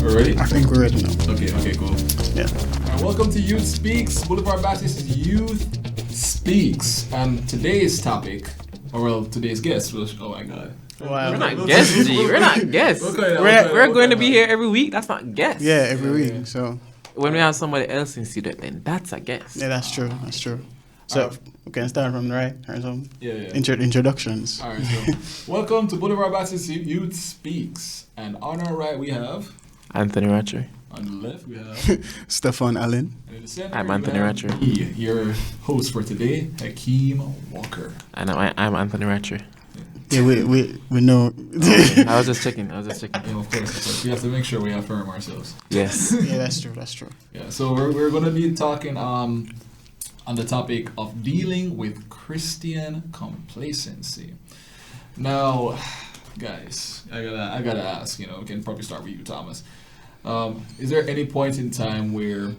We're ready? I think we're ready now. Okay, cool. Yeah. All right, welcome to Youth Speaks, Boulevard Baptist Youth Speaks. And today's topic, today's guest, oh my God. Wow. We're not guests, G. We're not guests. We're going to be here every week. That's not guests. Yeah, every week. So when we have somebody else in studio, then that's a guest. yeah, that's true. That's true. So we can start from the right. Or some introductions. All right. So welcome to Boulevard Baptist Youth Speaks, and on our right we have Anthony Ratcher. On the left we have Stefan Allen. And in the center I'm Anthony Ratcher. Your host for today, Hakeem Walker. And I'm Anthony Ratcher. Yeah, we know. I was just checking. Yeah, of course. We have to make sure we affirm ourselves. Yes. Yeah, that's true. Yeah, so we're going to be talking on the topic of dealing with Christian complacency. Now, guys, I gotta ask. We can probably start with you, Thomas. Is there any point in time where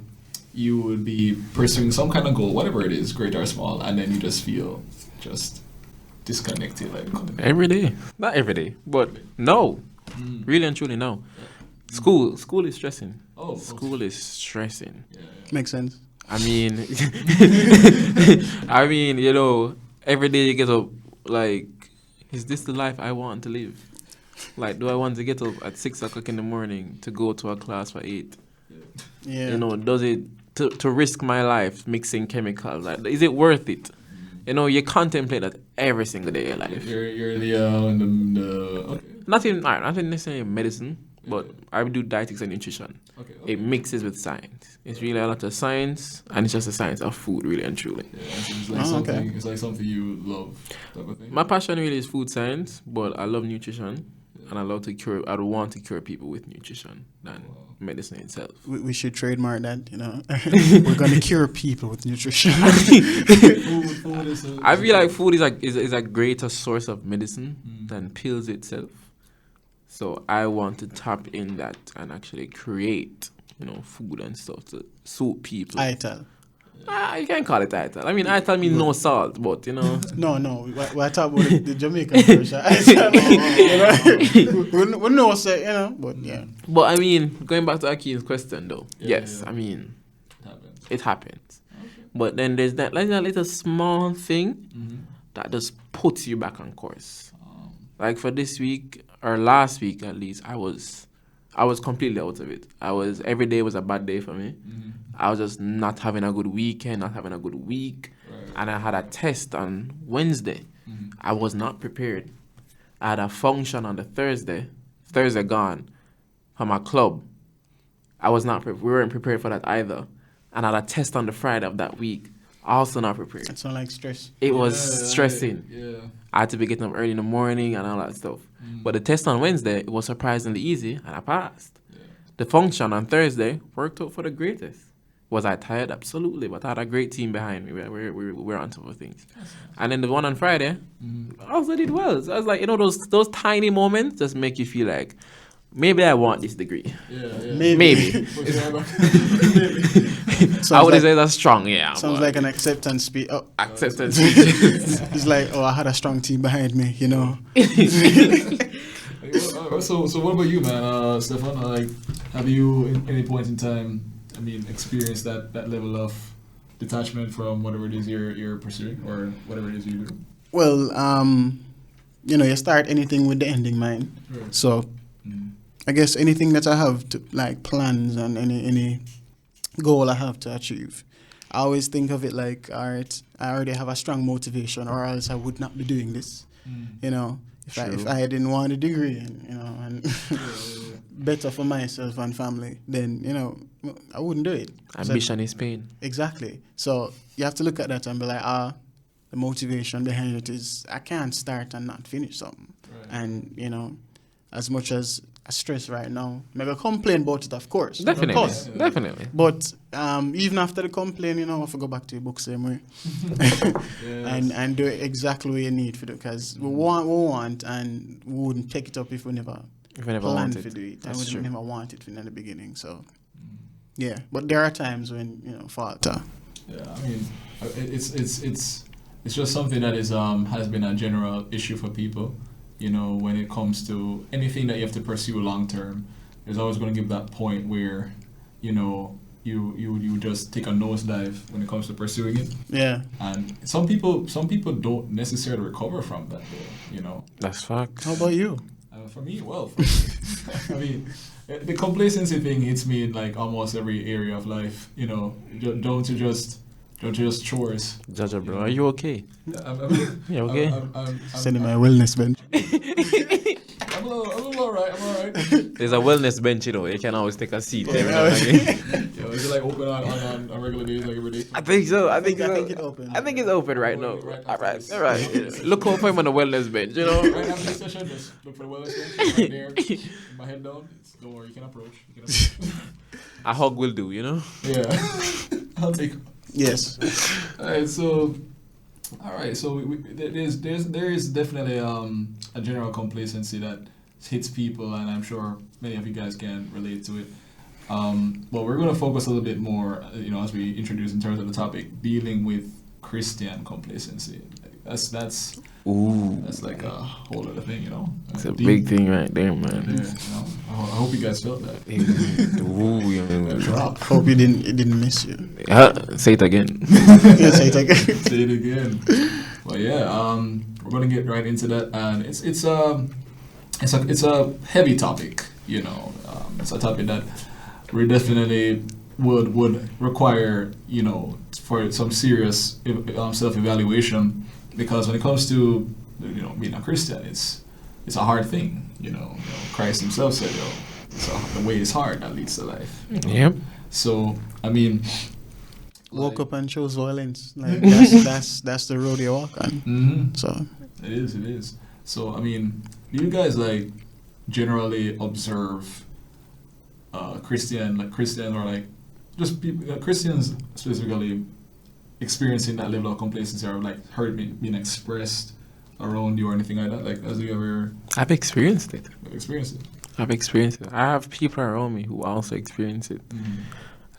you would be pursuing some kind of goal, whatever it is, great or small, and then you just feel disconnected? Every day. Not every day, but no. Really and truly, no. School is stressing. School is stressing. Yeah. Makes sense. I mean, every day you get up, like, is this the life I want to live? Like, do I want to get up at 6 o'clock in the morning to go to a class for 8? Yeah. Does it, to risk my life mixing chemicals, like, is it worth it? You contemplate that every single day of your life. You're the okay. Not necessarily medicine, but I do dietetics and nutrition. Okay. It mixes with science. It's really a lot of science, and it's just the science of food, really and truly. Yeah, it's like something you love, type of thing. My passion really is food science, but I love nutrition, and I want to cure people with nutrition than medicine itself. We should trademark that. We're gonna cure people with nutrition. Food is I feel like food is a greater source of medicine than pills itself. So I want to tap in that and actually create, food and stuff to suit people. Ital. You can't call it ital. I mean, ital means no salt, but No. We're talking about the Jamaican version. We know say, but yeah. But I mean, going back to Akeem's question though, yes, I mean, it happens. Okay. But then there's that little small thing that just puts you back on course. Like for this week or last week at least, I was completely out of it. Every day was a bad day for me. I was just not having a good weekend, not having a good week. Right. And I had a test on Wednesday. I was not prepared. I had a function on the Thursday gone, from my club. I was not we weren't prepared for that either. And I had a test on the Friday of that week. Also not prepared. It sounds like stress. It was stressing. Yeah. I had to be getting up early in the morning and all that stuff. But the test on Wednesday, it was surprisingly easy, and I passed. Yeah. The function on Thursday worked out for the greatest. Was I tired? Absolutely. But I had a great team behind me. We're on top of things. And then the one on Friday, I also did well. So I was like, those tiny moments just make you feel like, maybe I want this degree. Yeah. Maybe. I would say that's strong, yeah. Sounds like an acceptance speech. Oh, acceptance. It's like, I had a strong team behind me, So what about you, man? Stefan, have you at any point in time, experienced that level of detachment from whatever it is you're pursuing or whatever it is you do? Well, you start anything with the end in mind. Right. So I guess anything that I have to plans and any goal I have to achieve, I always think of it like, all right, I already have a strong motivation, or else I would not be doing this. If I didn't want a degree and better for myself and family, then I wouldn't do it. Ambition is pain. Exactly. So you have to look at that and be like, the motivation behind it is I can't start and not finish something. Right. And as much as I stress right now, maybe I complain about it, of course. Definitely. Of course. Definitely. But even after the complaint, I have to go back to the book same way. and do it exactly what you need for it. Because we want, and we wouldn't take it up if we never planned to do it. That's and we true. never wanted from the beginning. So, yeah. But there are times when, falter. Yeah, it's just something that is has been a general issue for people. When it comes to anything that you have to pursue long term, there's always going to give that point where, you know, you just take a nosedive when it comes to pursuing it. Yeah. And some people don't necessarily recover from that, though, you know. That's fact. How about you? For me, well, I mean, the complacency thing hits me in like almost every area of life. You know, don't you just chores. Jaja, bro, are you okay? You okay? Sending my wellness bench. I'm all right. There's a wellness bench, you know. You can always take a seat. Is it like open on regular days, like every day? I think so. I think it's open. I think it's open right now. Right All right. after All right. Look out for him on the wellness bench, you know. Right after this session, just look for the wellness bench right there. With my head down. Don't worry, you can approach. A hug will do, you know. Yeah, I'll take. Yes. All right. So there is definitely a general complacency that hits people, and I'm sure many of you guys can relate to it. But we're going to focus a little bit more, you know, as we introduce in terms of the topic, dealing with Christian complacency. That's like a whole other thing, you know. It's a big thing right there, man. You know? I hope you guys felt that. Drop. Hope it didn't miss you. Say it again. Yeah, say it again. Say it again. But yeah, we're gonna get right into that, and it's a heavy topic, you know. It's a topic that we definitely would require, you know, for some serious self-evaluation, because when it comes to, you know, being a Christian, it's a hard thing, you know. Christ himself said, the way is hard that leads to life. Yep. So I mean, Woke up and chose violence. Like that's the road you walk on. Mm-hmm. So it is. So I mean, do you guys like generally observe Christians or like just people, Christians specifically experiencing that level of complacency, or like heard being expressed around you or anything like that? Like, has you ever I've experienced it. I've experienced it. I have people around me who also experience it. Mm-hmm.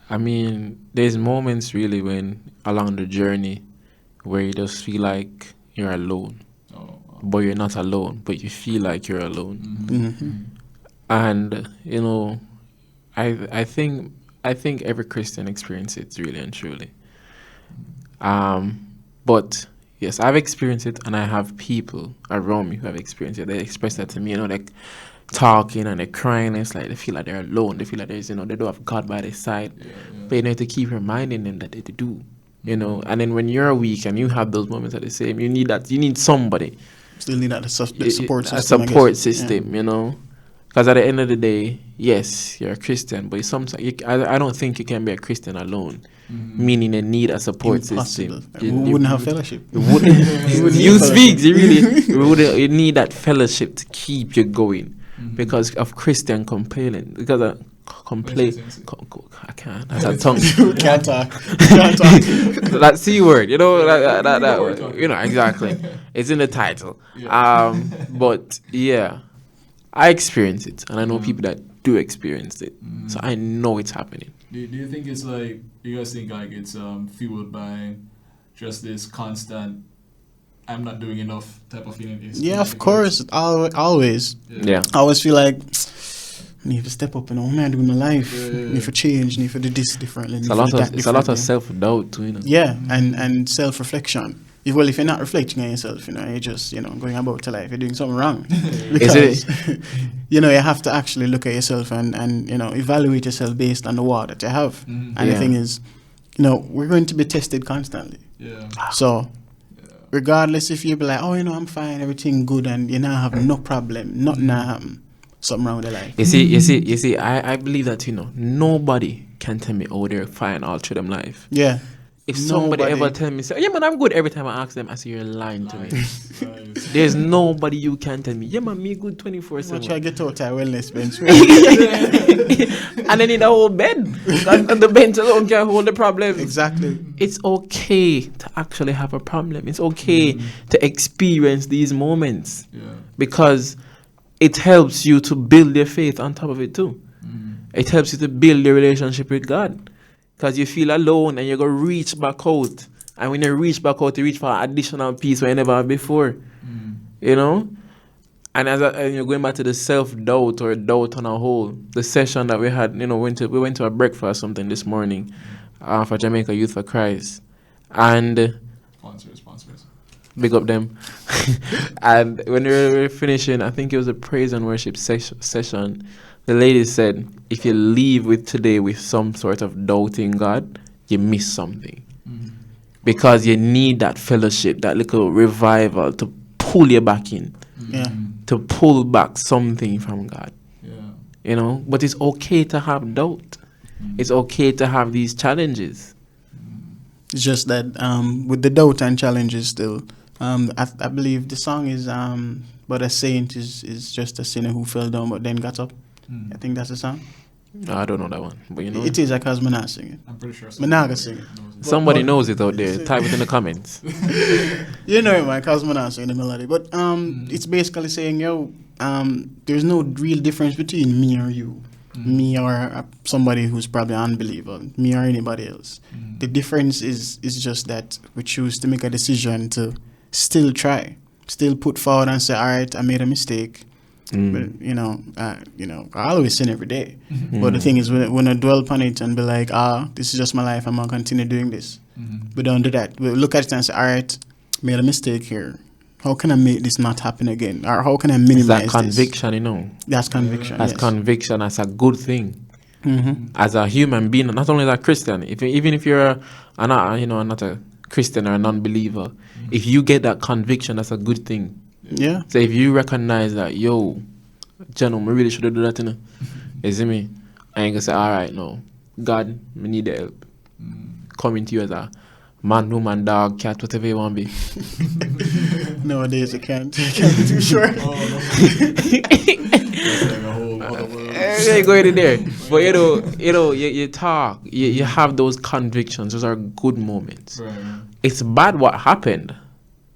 I mean, there's moments really when along the journey where you just feel like you're alone. But you're not alone, but you feel like you're alone. Mm-hmm. Mm-hmm. And, you know, I think every Christian experiences it really and truly. But yes, I've experienced it, and I have people around me who have experienced it. They express that to me, you know, like talking and they're crying. It's like they feel like they're alone. They feel like there's, you know, they don't have God by their side. Yeah. But you know, to keep reminding them that they do, you know. And then when you're weak and you have those moments at the same, you need somebody. Still need that support system. A support system, you know. Because at the end of the day, yes, you're a Christian, but sometimes I don't think you can be a Christian alone. Mm-hmm. Meaning you need a support Impossible. system. We wouldn't have fellowship. You speak. You need that fellowship to keep you going, because of Christian complaining. Because of I can't. That's a tongue. Can't talk. That C word, you know, that word. You know, exactly. It's in the title. Yeah. But yeah, I experience it, and I know people that do experience it. So I know it's happening. Do you think it's like, you guys think like it's fueled by just this constant I'm not doing enough type of feeling? Yeah, of course. Always. Yeah. I always feel like I need to step up, you know. What am I doing in my life? Need to change, need to do this differently. It's a lot of self-doubt too, you know. Yeah, and self-reflection. If you're not reflecting on yourself, you know, you're just, you know, going about your life, you're doing something wrong. Because, you know, you have to actually look at yourself and you know, evaluate yourself based on the word that you have. Mm-hmm. And the thing is, you know, we're going to be tested constantly. Yeah. So, regardless if you be like, oh, you know, I'm fine, everything good, and you now have no problem, nothing happen, something wrong with your life. You see, I believe that, you know, nobody can tell me, oh, they're fine all through them life. Yeah. If somebody ever tell me, say, yeah, man, I'm good, every time I ask them, I say, you're lying to me. There's nobody you can tell me, yeah, man, me good 24/7. I'm try to get out of wellness bench. And then in the whole bed. And the bench alone can't hold the problem. Exactly. It's okay to actually have a problem. It's okay to experience these moments. Yeah. Because it helps you to build your faith on top of it too. It helps you to build your relationship with God. Because you feel alone and you're going to reach back out. And when you reach back out, you reach for additional peace where you never have before. You know? And and you're going back to the self-doubt or doubt on a whole, the session that we had, we went to a breakfast or something this morning for Jamaica Youth for Christ. And Sponsors. big up them. And when we were finishing, I think it was a praise and worship session, the lady said, if you leave with today with some sort of doubting God, you miss something. Because you need that fellowship, that little revival to pull you back in. Yeah. To pull back something from God. Yeah. But it's okay to have doubt. It's okay to have these challenges. It's just that with the doubt and challenges still, I believe the song is but a saint is just a sinner who fell down but then got up. I think that's the song. No, I don't know that one, but It is because I'm not singing. I'm pretty sure Managa singing. Somebody knows it out there. Type it in the comments. You know it, man, because I'm not singing the melody. But it's basically saying, there's no real difference between me or you. Me or somebody who's probably an unbeliever. Me or anybody else. The difference is just that we choose to make a decision to still try. Still put forward and say, all right, I made a mistake. But, I always sin every day. But the thing is, when I dwell upon it and be like, this is just my life, I'm going to continue doing this. We don't do that. We look at it and say, all right, made a mistake here. How can I make this not happen again? Or how can I minimize that conviction, this? That's conviction. That's conviction. That's a good thing. As a human being, not only as a Christian, even if you're not a Christian or a non-believer, if you get that conviction, that's a good thing. Yeah. So if you recognize that, gentlemen, we really should have done that, you see me? I ain't gonna say, all right, no, God, we need the help. Coming to you as a man, woman, dog, cat, whatever you want to be. Nowadays, you can't be too short. I ain't going in there. But you talk, you have those convictions. Those are good moments. Right. It's bad what happened,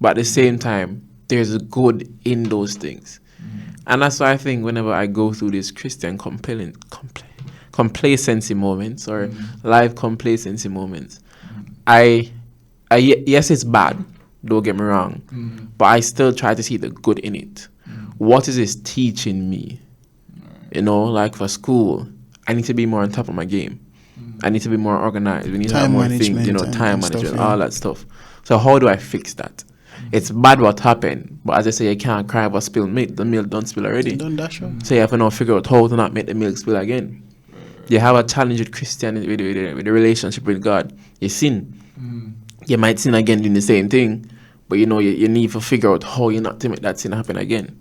but at the same time, there's good in those things. And that's why I think whenever I go through these Christian complacency moments or life complacency moments, yes, it's bad, don't get me wrong, but I still try to see the good in it. What is this teaching me? Like for school, I need to be more on top of my game. I need to be more organized. We need to have more things, time management, all that stuff. So how do I fix that? It's bad what happened, but as I say, you can't cry about spilled milk. The milk don't spill already. So you have to now figure out how to not make the milk spill again. You have a challenge with Christianity, with the relationship with God. You sin. You might sin again doing the same thing, but you need to figure out how you not to make that sin happen again.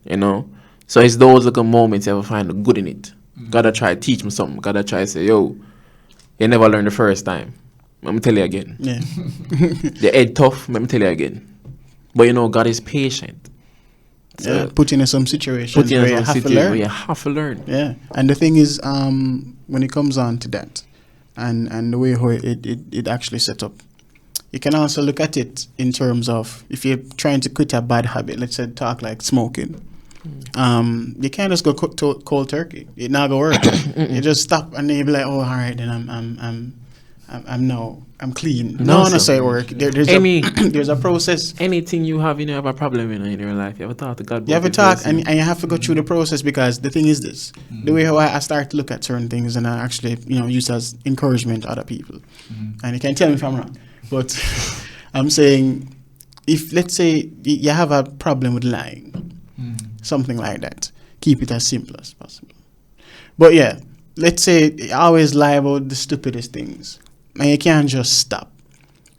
Yeah. So it's those little moments you ever find the good in it. Gotta try to teach me something. Gotta try to say, you never learned the first time. Let me tell you again. Yeah. The head tough, let me tell you again. But God is patient. So put you in some situations where you have to learn. Yeah. And the thing is, when it comes on to that, and the way how it actually set up, you can also look at it in terms of if you're trying to quit a bad habit, let's say talk like smoking. You can't just go cold turkey. It not gonna work. You just stop and then you be like, oh, all right, then I'm clean. No, say work. There's a process. Anything you have a problem in your life, you have to talk to God. You have to talk, and you have to go through the process, because the thing is this: the way how I start to look at certain things, and I actually use as encouragement to other people. And you can tell me if I'm wrong, but I'm saying, if let's say you have a problem with lying, something like that, keep it as simple as possible. But yeah, let's say you always lie about the stupidest things, and you can't just stop.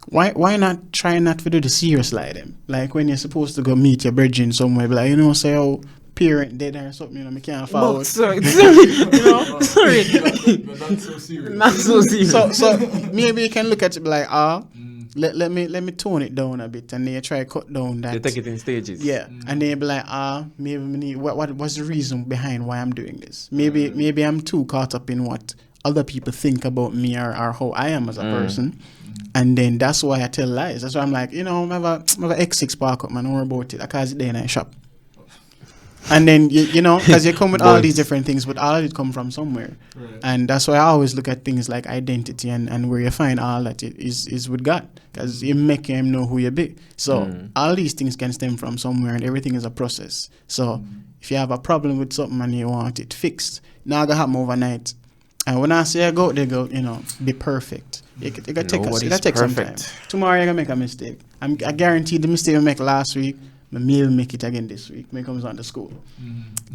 Why not try not to do the serious lie then? Like when you're supposed to go meet your brethren somewhere, be like, say, oh, parent dead or something, I can't follow. Sorry. Sorry. But not so serious. Not so serious. So maybe you can look at it be like, let me tone it down a bit, and then you try to cut down that. You take it in stages. Yeah, and then you be like, maybe we need, what's the reason behind why I'm doing this? Maybe I'm too caught up in what other people think about me or how I am as a person, and then that's why I tell lies. That's why I'm like, I have a X6 park up, man. Don't worry about it. I cause it there in a shop. And then, you know, because you come with all But- these different things, but all of it come from somewhere. Right. And that's why I always look at things like identity and where you find all that is with God. Because you make him know who you be. So all these things can stem from somewhere, and everything is a process. So if you have a problem with something and you want it fixed, not gonna happen overnight. And when I say I go, they go, you know, be perfect. It gotta take us. It Nobody's gotta take some time. perfect. Tomorrow you're gonna make a mistake. I guarantee the mistake I make last week, me will make it again this week when it comes on to school.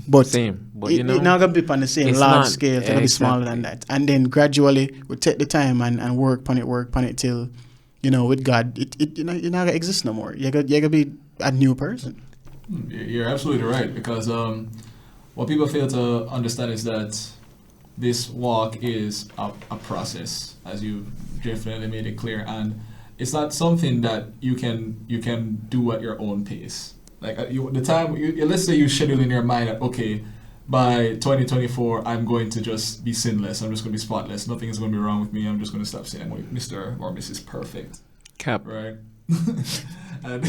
But Same. But it, you know, it not gonna be on the same it's large not- scale. It's gonna be smaller than that. And then gradually we take the time and work on it till, you know, with God, it you know, you're not gonna exist no more. You're gonna be a new person. You're absolutely right, because what people fail to understand is that this walk is a process, as you definitely made it clear, and it's not something that you can do at your own pace. Like let's say you schedule in your mind that, okay, by 2024 I'm going to just be sinless. I'm just going to be spotless. Nothing is going to be wrong with me. I'm just going to stop saying I'm going to be Mr. or Mrs. Perfect. Cap. Right? And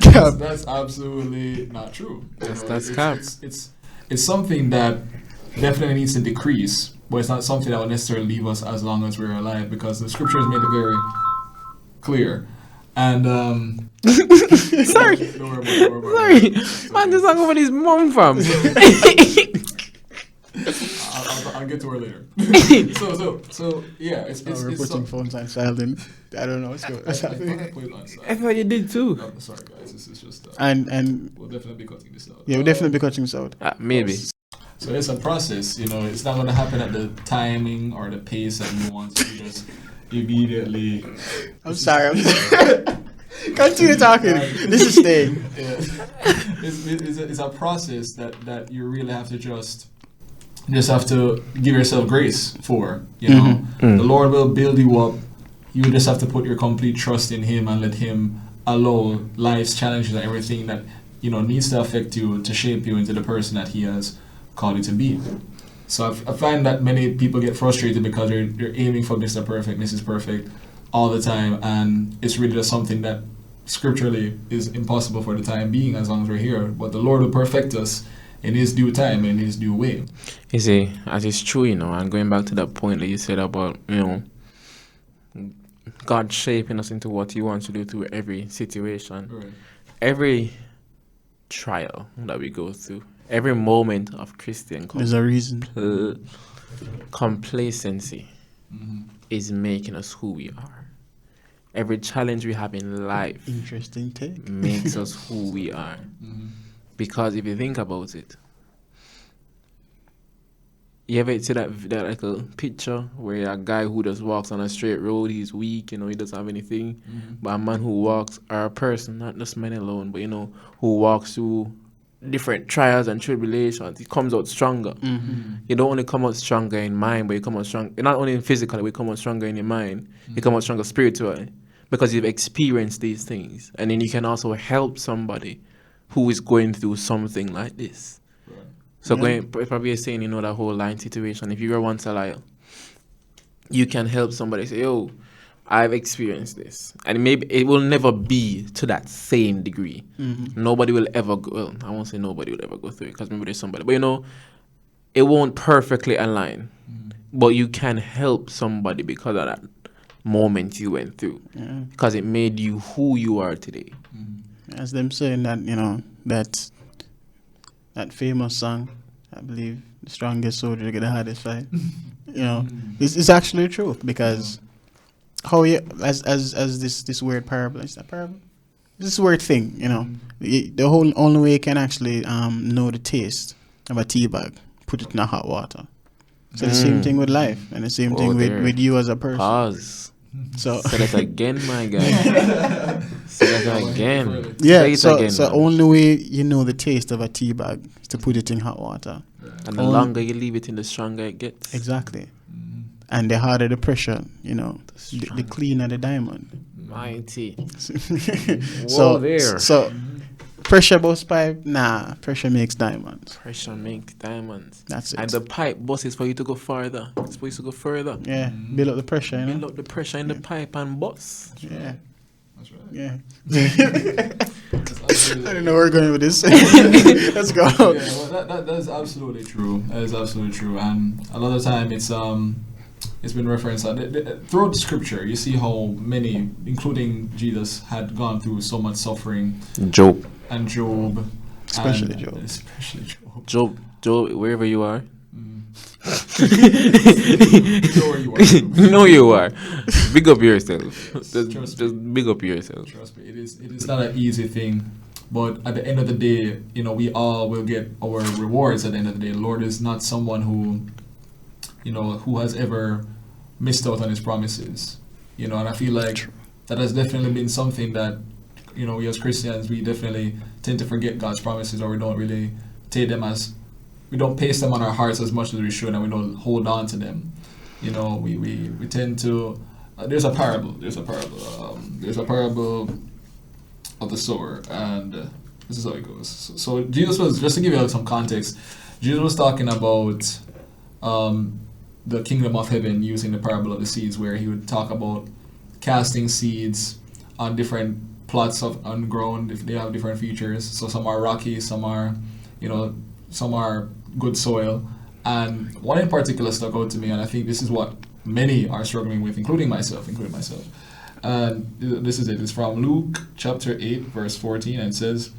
Cap. that's absolutely not true. That's cap. It's something that definitely needs to decrease, but it's not something that will necessarily leave us as long as we're alive, because the scriptures made it very clear. And Sorry. don't worry about Sorry. it. Man, this song over his mom fam. I'll get to her later. so yeah, it's We're putting some- phones on silent. I don't know what's going I on. thought I put it on I side. thought you did too. No, sorry guys, this is just And we'll definitely be cutting this out. yeah, we'll definitely be cutting this out. Maybe. So it's a process, you know. It's not going to happen at the timing or the pace that you want to just immediately. I'm sorry. Continue talking. This is staying. Yeah. It's a process that you really have to just have to give yourself grace for. You know, the Lord will build you up. You just have to put your complete trust in Him and let Him allow life's challenges and everything that, you know, needs to affect you to shape you into the person that He has called you to be. So I find that many people get frustrated because they're aiming for Mr. Perfect, Mrs. Perfect all the time, and it's really just something that scripturally is impossible for the time being as long as we're here. But the Lord will perfect us in His due time and in His due way. You see, as it's true, you know, and going back to that point that you said about, you know, God shaping us into what He wants to do through every situation, Right. every trial that we go through, every moment of Christian There's a reason. complacency Mm-hmm. is making us who we are. Every challenge we have in life Interesting take. makes us who we are. Mm-hmm. Because if you think about it, you ever see that like a picture where a guy who just walks on a straight road, he's weak, you know, he doesn't have anything. Mm-hmm. But a man who walks, or a person, not just man alone, but you know, who walks through different trials and tribulations, he comes out stronger. You don't only come out stronger in mind, but you come out strong, not only physically, but you come out stronger in your mind. You come out stronger spiritually because you've experienced these things. And then you can also help somebody who is going through something like this. Right. So Yeah. probably saying, you know, that whole line situation. If you were once a liar, you can help somebody say, yo, I've experienced this. And maybe it will never be to that same degree. Nobody will ever go, well, I won't say nobody will ever go through it because maybe there's somebody. But, you know, it won't perfectly align. But you can help somebody because of that moment you went through. Yeah. Because it made you who you are today. As them saying that, you know, that famous song, I believe, the strongest soldier to get the hardest fight. You know, it's actually true because how you as this weird parable, is that parable? This weird thing, you know, the whole only way you can actually know the taste of a tea bag, put it in a hot water. So the same thing with life and the same thing there. with you as a person. Pause. So Say that again, my guy. Say that again. yeah, Say it so again, so man. only way you know the taste of a tea bag is to put it in hot water. And the longer you leave it in, the stronger it gets. Exactly. And the harder the pressure, you know, the cleaner the diamond. Mighty. so there. so pressure bust pipe, nah, pressure makes diamonds. Pressure makes diamonds. That's it. And the pipe bust is for you to go further. It's for you to go further. Yeah, build up the pressure, you know. Build up the pressure in the pipe and bust. Yeah, That's right. yeah. That's I don't know where we're going with this. Let's go. Yeah, well, that is absolutely true. That is absolutely true. And a lot of time it's been referenced throughout Scripture. You see how many, including Jesus, had gone through so much suffering. Job. And Job. Especially Job. Especially Job. Job, wherever you are. No, you are. Big up yourself. Just big up yourself. Trust me, it is not an easy thing. But at the end of the day, we all will get our rewards at the end of the day. The Lord is not someone who has ever missed out on his promises. And I feel like that has definitely been something that, we as Christians, we definitely tend to forget God's promises, or we don't really we don't paste them on our hearts as much as we should, and we don't hold on to them. We tend to, there's a parable of the sower, and this is how it goes. So Jesus was, just to give you some context, Jesus was talking about the kingdom of heaven using the parable of the seeds, where he would talk about casting seeds on different plots on ground. If they have different features, so some are rocky, some are good soil, and one in particular stuck out to me, and I think this is what many are struggling with, including myself. And this is it. It's from Luke chapter 8 verse 14, and it says,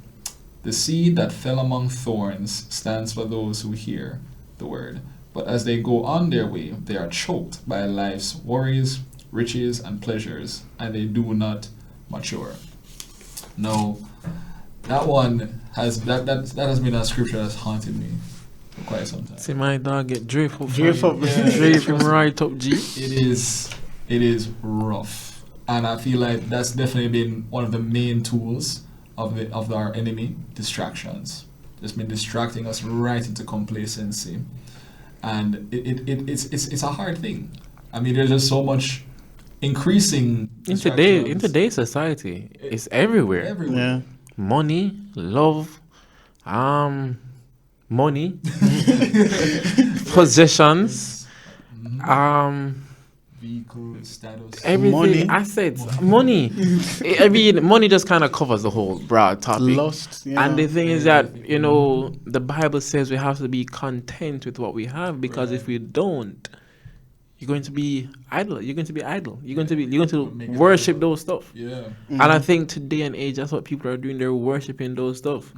"The seed that fell among thorns stands for those who hear the word, but as they go on their way, they are choked by life's worries, riches, and pleasures, and they do not mature." Now, that one has that has been a scripture that's haunted me for quite some time. See my dog get drift up. Drift up. Drift him right up, G. It is rough, and I feel like that's definitely been one of the main tools of our enemy, distractions. It's been distracting us right into complacency, and it's a hard thing. I mean, there's just so much increasing in today's society. It's everywhere. Yeah. Money, love, money, possessions, vehicle status, everything. Money. Assets, money. I mean, money just kind of covers the whole broad topic. Lust. And the thing is that the Bible says we have to be content with what we have, because if we don't, you're going to be idle. You're going to worship those stuff. Yeah. And I think today and age, that's what people are doing. They're worshiping those stuff.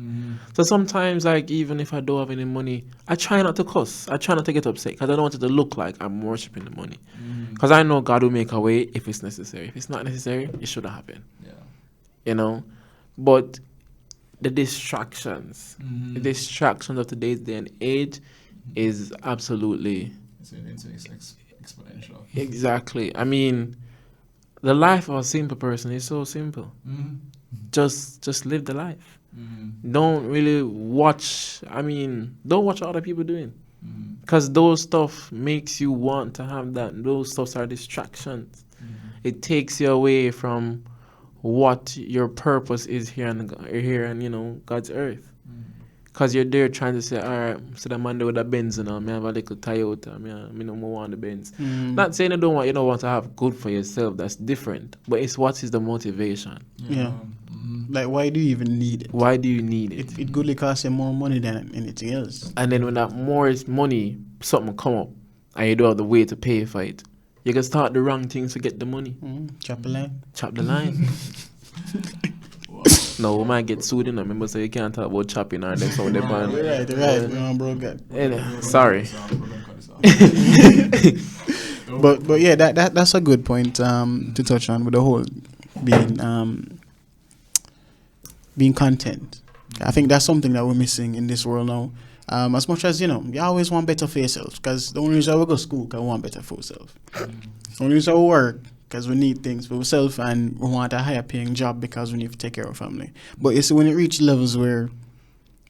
So sometimes, like, even if I don't have any money, I try not to cuss. I try not to get upset, because I don't want it to look like I'm worshiping the money. Because I know God will make a way if it's necessary. If it's not necessary, it shouldn't happen. Yeah. But the distractions of today's day and age is absolutely... It's exponential. Exactly. I mean, the life of a simple person is so simple. Just live the life. Don't really watch. Don't watch what other people doing, because those stuff makes you want to have that. Those stuffs are distractions. It takes you away from what your purpose is here and God's earth. Because you're there trying to say, all right, so the man there with the Benz, I have a little Toyota, I don't want the Benz. Not saying you don't want to have good for yourself, that's different. But it's what is the motivation? Yeah. Like, why do you even need it? Why do you need it? It goodly costs you more money than anything else. And then when that more is money, something come up, and you don't have the way to pay for it, you can start the wrong things to get the money. Chop the line. Chop the line. No, we might get sued, remember, so you can't talk about chopping or that's how they ban. Right, bro, God. Sorry. But yeah, that's a good point to touch on, with the whole being content. I think that's something that we're missing in this world now. As much as, you always want better for yourself, because the only reason we go to school because we want better for ourselves. The only reason we work because we need things for ourselves, and we want a higher paying job because we need to take care of our family. But you see, when it reaches levels where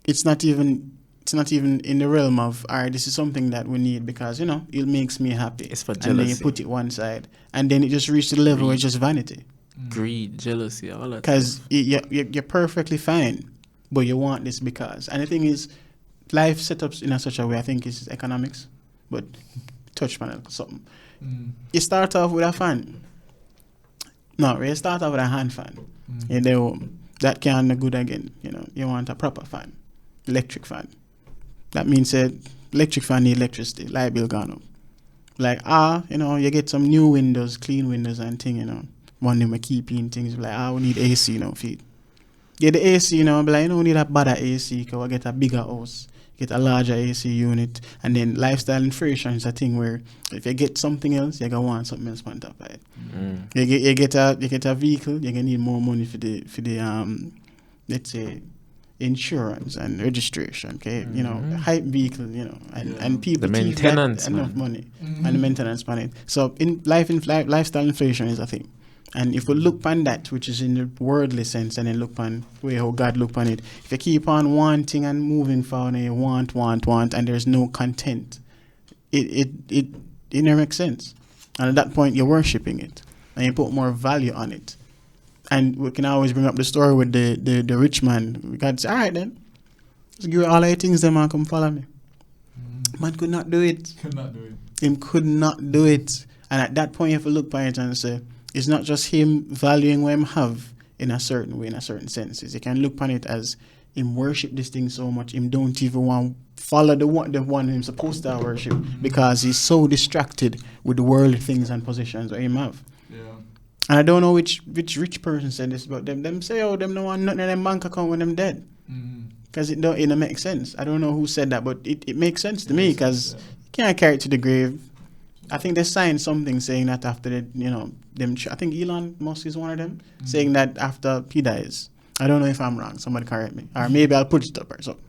it's not even in the realm of, all right, this is something that we need because, it makes me happy. It's for jealousy. jealousy. And then you put it one side. And then it just reaches the level where it's just vanity. Greed, jealousy, all that. Because you're perfectly fine, but you want this because. And the thing is, life set up in such a way, I think it's economics, but touch on something. You start off with a fan. No, you start off with a hand fan. that can't be good again. You want a proper fan, electric fan. That means that electric fan need electricity, light bill gone up. Like, you get some new windows, clean windows and thing, One of them keeping things like, we need AC, feed. Get the AC, be like, we need a better AC, because we get a bigger house, get a larger AC unit. And then lifestyle inflation is a thing where if you get something else, you're going to want something else on top of it. You get a vehicle, you're going to need more money for the let's say, insurance and registration, okay? Hype vehicle, and people the maintenance, enough money and the maintenance on it. So lifestyle inflation is a thing. And if we look on that, which is in the worldly sense, and then look on way how God look on it, if you keep on wanting and moving forward and you want, and there's no content, it never makes sense. And at that point, you're worshipping it, and you put more value on it. And we can always bring up the story with the rich man. We can say, all right then, just give all your things them and come follow me. Man could not do it. Him could not do it. And at that point, you have to look by it and say, it's not just him valuing what him have in a certain way, in a certain senses. You can look upon it as him worship this thing so much, him don't even want to follow the one him supposed to worship because he's so distracted with the worldly things and positions that him have. And I don't know which rich person said this, but them say, them don't want nothing in them bank account when them dead. Because it don't make sense. I don't know who said that, but it makes sense to me because you can't carry it to the grave. I think they signed something saying that after them. I think Elon Musk is one of them, saying that after he dies. I don't know if I'm wrong. Somebody correct me, or maybe I'll put it up or something.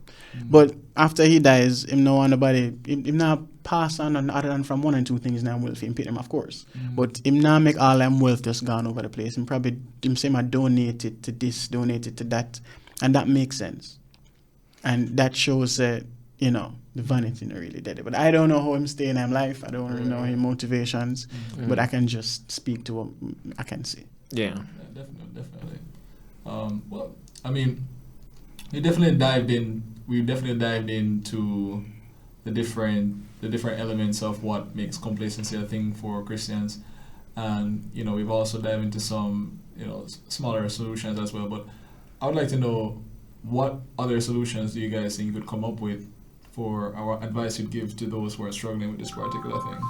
But after he dies, him no want nobody. Him not pass on other than from one and two things now wealth. Him pay them, of course. But him not make all them wealth just gone over the place. Him probably say I donate it to this, donate it to that, and that makes sense. And that shows that the vanity not really dead. But I don't know how him stay in his life. I don't really know his motivations. But I can just speak to what I can see. Yeah, definitely. Well, I mean, we definitely dived into the different elements of what makes complacency a thing for Christians, and we've also dived into some smaller solutions as well. But I would like to know, what other solutions do you guys think you could come up with for our advice you'd give to those who are struggling with this particular thing?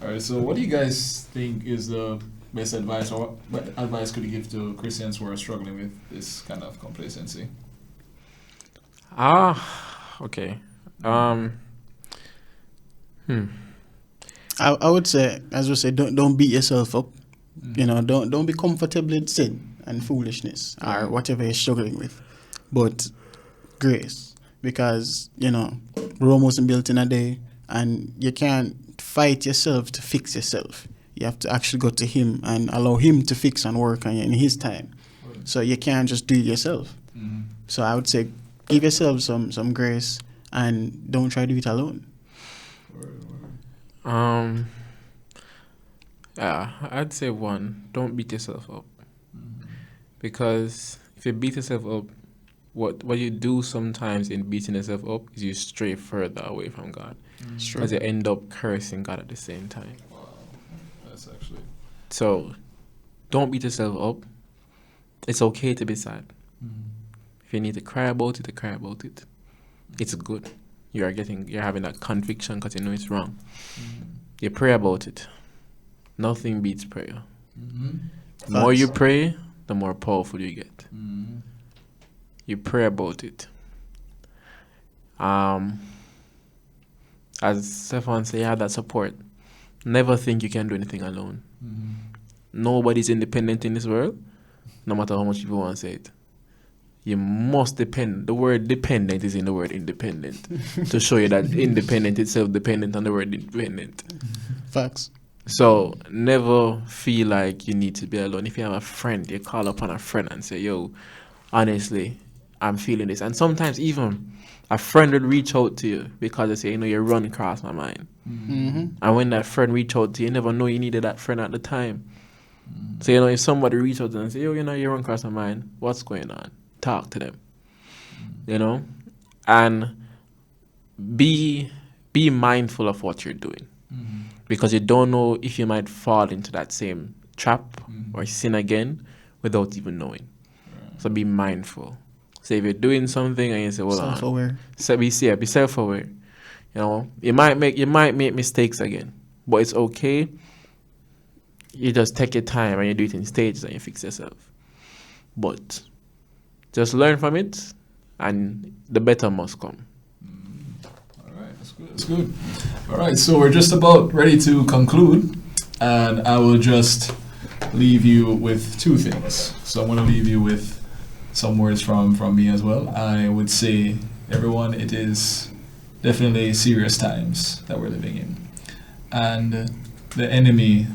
All right, so what do you guys think is the best advice, or what advice could you give to Christians who are struggling with this kind of complacency? Okay. I would say, as we say, don't beat yourself up. Don't be comfortable in sin and foolishness or whatever you're struggling with, but grace, because Rome wasn't built in a day, and you can't fight yourself to fix yourself. You have to actually go to him and allow him to fix and work on you in his time. So you can't just do it yourself. So I would say, give yourself some grace and don't try to do it alone. I'd say one, don't beat yourself up. Because if you beat yourself up, what you do sometimes in beating yourself up is you stray further away from God. Because you end up cursing God at the same time. Wow, that's actually... So, don't beat yourself up. It's okay to be sad. If you need to cry about it, cry about it. It's good. You're having that conviction because you know it's wrong. You pray about it. Nothing beats prayer. The more you pray, the more powerful you get. You pray about it. As Stefan said, you have that support. Never think you can do anything alone. Nobody's independent in this world, no matter how much people want to say it. You must depend. The word dependent is in the word independent to show you that independent is self-dependent on the word independent. Facts. So never feel like you need to be alone. If you have a friend, you call upon a friend and say, yo, honestly, I'm feeling this. And sometimes even a friend would reach out to you because they say, you run across my mind. And when that friend reach out to you, you never know you needed that friend at the time. So, if somebody reach out to you and say, yo, you run across my mind, what's going on? Talk to them. And be mindful of what you're doing. Because you don't know if you might fall into that same trap or sin again without even knowing. So be mindful. So if you're doing something and you say, well, Self-aware. So be self-aware. You know, you might make mistakes again, but it's okay. You just take your time and you do it in stages and you fix yourself. But just learn from it, and the better must come. All right, that's good. That's good. All right, so we're just about ready to conclude, and I will just leave you with two things. So I'm going to leave you with some words from me as well. I would say, everyone, it is definitely serious times that we're living in, and the enemy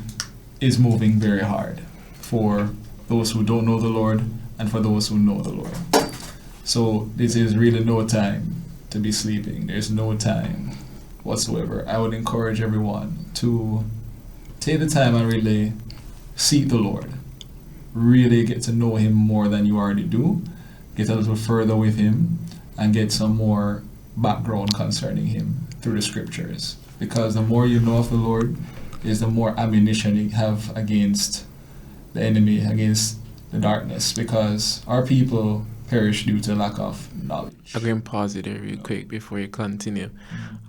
is moving very hard for those who don't know the Lord and for those who know the Lord. So this is really no time to be sleeping. There's no time whatsoever. I would encourage everyone to take the time and really seek the Lord. Really get to know Him more than you already do. Get a little further with Him and get some more background concerning Him through the scriptures. Because the more you know of the Lord, is the more ammunition you have against the enemy, against the darkness, because our people perish due to lack of knowledge. I'm going to pause it there real quick before you continue.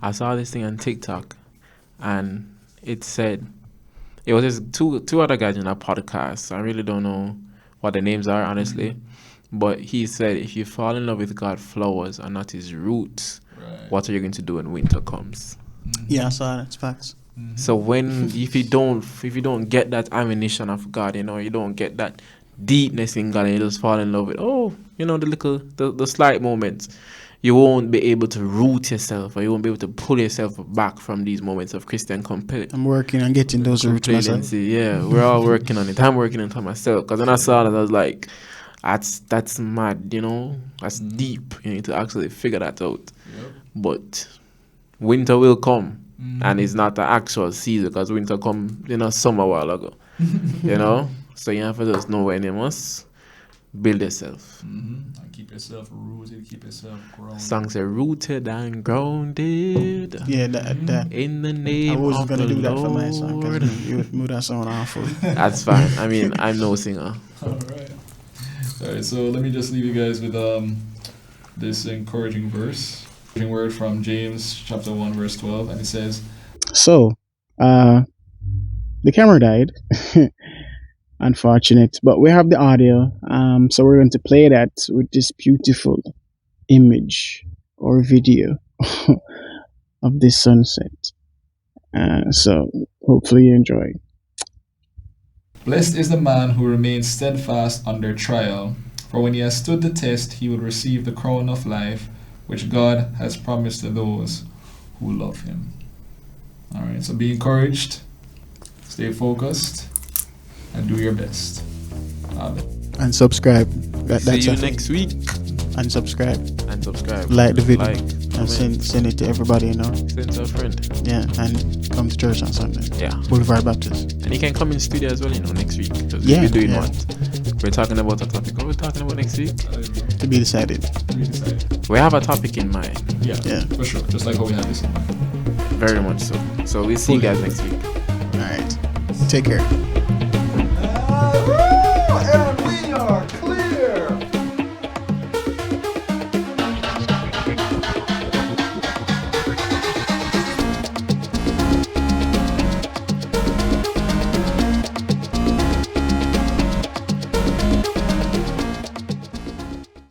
I saw this thing on TikTok, and it said, it was just two other guys in a podcast. I really don't know what the names are, honestly. But he said, if you fall in love with God's flowers and not His roots, what are you going to do when winter comes? Yeah, I saw that. It's facts. So if you don't get that ammunition of God, you don't get that deepness in God, and you just fall in love with the slight moments, you won't be able to root yourself, or you won't be able to pull yourself back from these moments of Christian I'm working on getting those roots myself. Yeah, we're all working on it. I'm working on it myself, because when I saw that, I was like, that's mad, that's deep. You need to actually figure that out. Yep. But winter will come. And it's not the actual season, because winter come summer a while ago. So you have to just know when you must build yourself. And keep yourself rooted, keep yourself grounded. Songs are rooted and grounded. Yeah, that. In the name of the Lord. I wasn't going to do that for my song, because you would move that song awful. That's fine. I mean, I'm no singer. All right, so let me just leave you guys with this encouraging verse. Word from James chapter 1 verse 12, and it says, so the camera died. Unfortunate, but we have the audio, so we're going to play that with this beautiful image or video of this sunset. So hopefully you enjoy. Blessed is the man who remains steadfast under trial, for when he has stood the test, he will receive the crown of life which God has promised to those who love Him. All right, so be encouraged, stay focused, and do your best. Amen. And subscribe. See you next week. And subscribe. Like the video. And send it to everybody, Send to a friend. Yeah, and come to church on Sunday. Yeah. Boulevard Baptist. And you can come in studio as well, next week. Because we're doing what? We're talking about a topic. What are we talking about next week? To be decided. We have a topip in mind. Yeah, for sure. Just like how we have this in mind. Very much so. So we'll see you guys next week. All right. Take care.